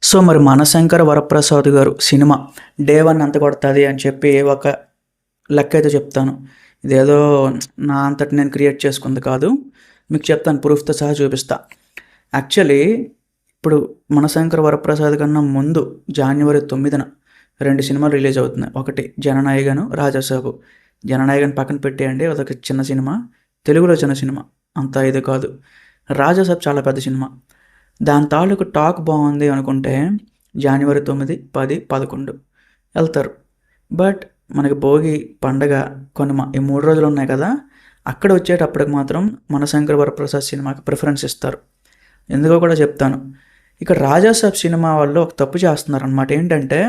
So మరి మనశంకర వరప్రసాద్ గారు cinema day one అంత కొడుతుంది అని చెప్పి ఒక లెక్క అయితే చెప్తాను. ఇదేదో నా అంతటి నేను క్రియేట్ చేసుకుంది కాదు, మీకు చెప్తాను, ప్రూఫ్తో సహా చూపిస్తా. యాక్చువల్లీ ఇప్పుడు మనశంకర వరప్రసాద్ కన్నా ముందు జనవరి 9న 2 సినిమాలు రిలీజ్ అవుతున్నాయి. ఒకటి జననాయకను, రాజాసాబు. జననాయకన్ పక్కన పెట్టేయండి, అదొక చిన్న సినిమా, తెలుగులో చిన్న సినిమా, అంత ఇది కాదు. రాజాసాబ్ చాలా పెద్ద సినిమా. దాని తాలూకు టాక్ బాగుంది అనుకుంటే జనవరి 9, 10, 11 వెళ్తారు. బట్ మనకి భోగి పండగ కనుమ ఈ 3 రోజులు ఉన్నాయి కదా, అక్కడ వచ్చేటప్పటికి మాత్రం మనశంకర వరప్రసాద్ సినిమాకి ప్రిఫరెన్స్ ఇస్తారు. ఎందుకో కూడా చెప్తాను. ఇక్కడ రాజాసాబ్ సినిమా వాళ్ళు ఒక తప్పు చేస్తున్నారు అనమాట. ఏంటంటే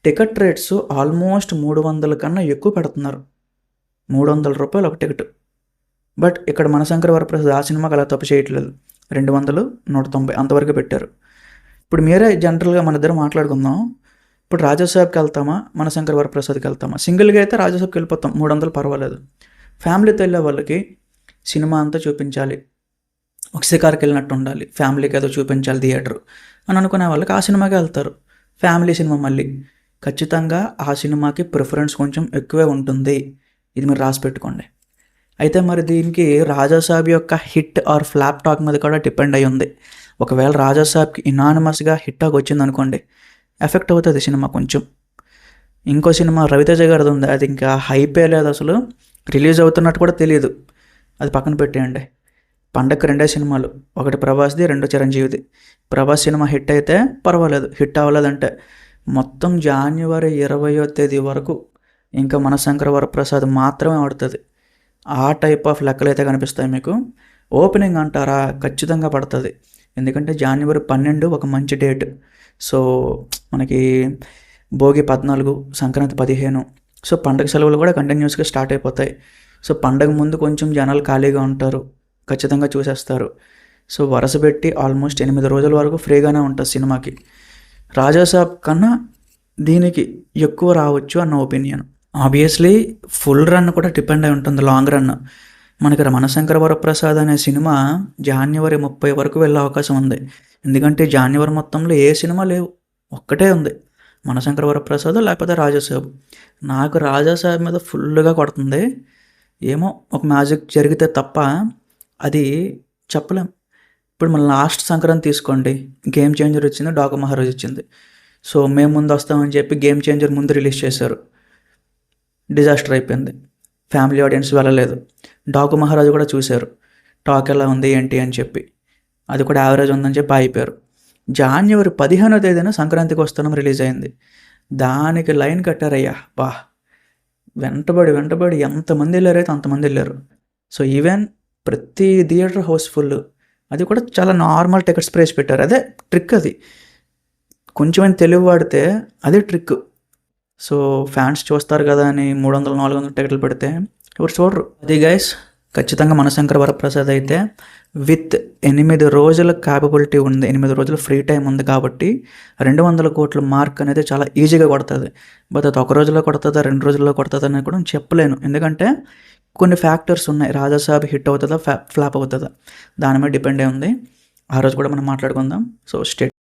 టికెట్ రేట్స్ ఆల్మోస్ట్ 300 కన్నా ఎక్కువ పెడుతున్నారు. 300 రూపాయలు ఒక టికెట్. బట్ ఇక్కడ మనశంకర వరప్రసాద్ ఆ సినిమాకి అలా తప్పు చేయట్లేదు. 200, 190 అంతవరకు పెట్టారు. ఇప్పుడు మీరే జనరల్గా మన ఇద్దరు మాట్లాడుకుందాం. ఇప్పుడు రాజాసాబ్కి వెళ్తామా, మనశంకర వరప్రసాద్కి వెళ్తామా? సింగిల్గా అయితే రాజాసాబ్కి వెళ్ళిపోతాం, 300 పర్వాలేదు. ఫ్యామిలీతో వెళ్ళే వాళ్ళకి సినిమా అంతా చూపించాలి, ఒక షికార్కి వెళ్ళినట్టు ఉండాలి, ఫ్యామిలీకి ఏదో చూపించాలి థియేటర్ అని అనుకునే వాళ్ళకి ఆ సినిమాకి వెళ్తారు. ఫ్యామిలీ సినిమా మళ్ళీ ఖచ్చితంగా ఆ సినిమాకి ప్రిఫరెన్స్ కొంచెం ఎక్కువే ఉంటుంది. ఇది మీరు రాసి పెట్టుకోండి. అయితే మరి దీనికి రాజాసాబ్ యొక్క హిట్ ఆర్ ఫ్లాప్ టాక్ మీద కూడా డిపెండ్ అయి ఉంది. ఒకవేళ రాజాసాబ్కి ఇనానిమస్గా హిట్ టాక్ వచ్చింది అనుకోండి, ఎఫెక్ట్ అవుతుంది సినిమా కొంచెం. ఇంకో సినిమా రవితేజ గారిది ఉంది, అది ఇంకా హైపే లేదు, అసలు రిలీజ్ అవుతున్నట్టు కూడా తెలియదు, అది పక్కన పెట్టేయండి. పండగకి 2 సినిమాలు, ఒకటి ప్రభాస్ది, 2 చిరంజీవిది. ప్రభాస్ సినిమా హిట్ అయితే పర్వాలేదు, హిట్ అవ్వలేదంటే మొత్తం జనవరి 20వ తేదీ వరకు ఇంకా మనశంకర వరప్రసాద్ మాత్రమే ఆడుతుంది. ఆ టైప్ ఆఫ్ లెక్కలు అయితే కనిపిస్తాయి మీకు. ఓపెనింగ్ అంటారా, ఖచ్చితంగా పడుతుంది. ఎందుకంటే జనవరి 12 ఒక మంచి డేట్. సో మనకి భోగి 14, సంక్రాంతి 15. సో పండగ సెలవులు కూడా కంటిన్యూస్గా స్టార్ట్ అయిపోతాయి. సో పండగ ముందు కొంచెం జనాలు ఖాళీగా ఉంటారు, ఖచ్చితంగా చూసేస్తారు. సో వరుస పెట్టి ఆల్మోస్ట్ 8 రోజుల వరకు ఫ్రీగానే ఉంటుంది సినిమాకి. రాజాసాబ్ కన్నా దీనికి ఎక్కువ రావచ్చు అన్న ఒపీనియన్. ఆబ్వియస్లీ ఫుల్ రన్ కూడా డిపెండ్ అయి ఉంటుంది, లాంగ్ రన్. మనకి మనశంకర వరప్రసాద్ అనే సినిమా జనవరి 30 వరకు వెళ్ళే అవకాశం ఉంది. ఎందుకంటే జనవరి మొత్తంలో ఏ సినిమా లేవు, ఒక్కటే ఉంది, మనశంకర వరప్రసాద్ లేకపోతే రాజాసాబ్. నాకు రాజాసాబ్ మీద ఫుల్గా కొడుతుంది. ఏమో ఒక మ్యాజిక్ జరిగితే తప్ప అది చెప్పలేం. ఇప్పుడు మన లాస్ట్ సంక్రాంతి తీసుకోండి, గేమ్ చేంజర్ వచ్చింది, డాకు మహారాజ్ వచ్చింది. సో మేము ముందు వస్తామని చెప్పి గేమ్ చేంజర్ ముందు రిలీజ్ చేశారు, డిజాస్టర్ అయిపోయింది, ఫ్యామిలీ ఆడియన్స్ వెళ్ళలేదు. డాకు మహారాజు కూడా చూశారు, టాక్ ఎలా ఉంది ఏంటి అని చెప్పి, అది కూడా యావరేజ్ ఉందని చెప్పి అయిపోయారు. జనవరి 15వ తేదీన సంక్రాంతికి వస్తున్నాం రిలీజ్ అయింది, దానికి లైన్ కట్టారయ్యా బా, వెంటబడి ఎంతమంది వెళ్ళారైతే అంతమంది వెళ్ళారు. సో ఈవెన్ ప్రతి థియేటర్ హౌస్ఫుల్, అది కూడా చాలా నార్మల్ టికెట్స్ ప్రైస్ పెట్టారు. అదే ట్రిక్, అది కొంచెం తెలివి వాడితే అదే ట్రిక్. సో ఫ్యాన్స్ చూస్తారు కదా అని 300, 400 టికెట్లు పెడితే ఎవరు చూడరు. అది గైస్, ఖచ్చితంగా మనశంకర వరప్రసాద్ అయితే విత్ 8 రోజుల క్యాపబిలిటీ ఉంది, 8 రోజుల ఫ్రీ టైం ఉంది కాబట్టి 200 కోట్ల మార్క్ అనేది చాలా ఈజీగా కొడుతుంది. బట్ అది 1 రోజులో కొడుతుందా, 2 రోజుల్లో కొడుతుందా అనేది కూడా చెప్పలేను. ఎందుకంటే కొన్ని ఫ్యాక్టర్స్ ఉన్నాయి, రాజాసాబ్ హిట్ అవుతుందా ఫ్లాప్ అవుతుందా, దాని మీద డిపెండ్ అయి ఉంది. ఆ రోజు కూడా మనం మాట్లాడుకుందాం. So stay